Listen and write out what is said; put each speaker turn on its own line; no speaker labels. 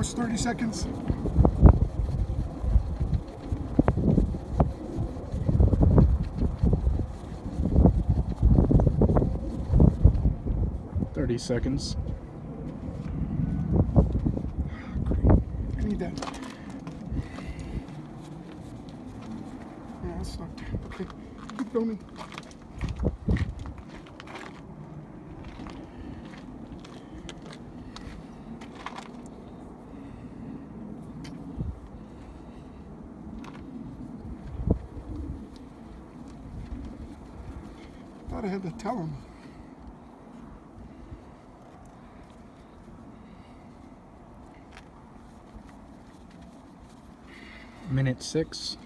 almost 30 seconds. Seconds. I need that. Yeah, that sucked. Okay, keep filming. Thought I had to tell him. Minute 6.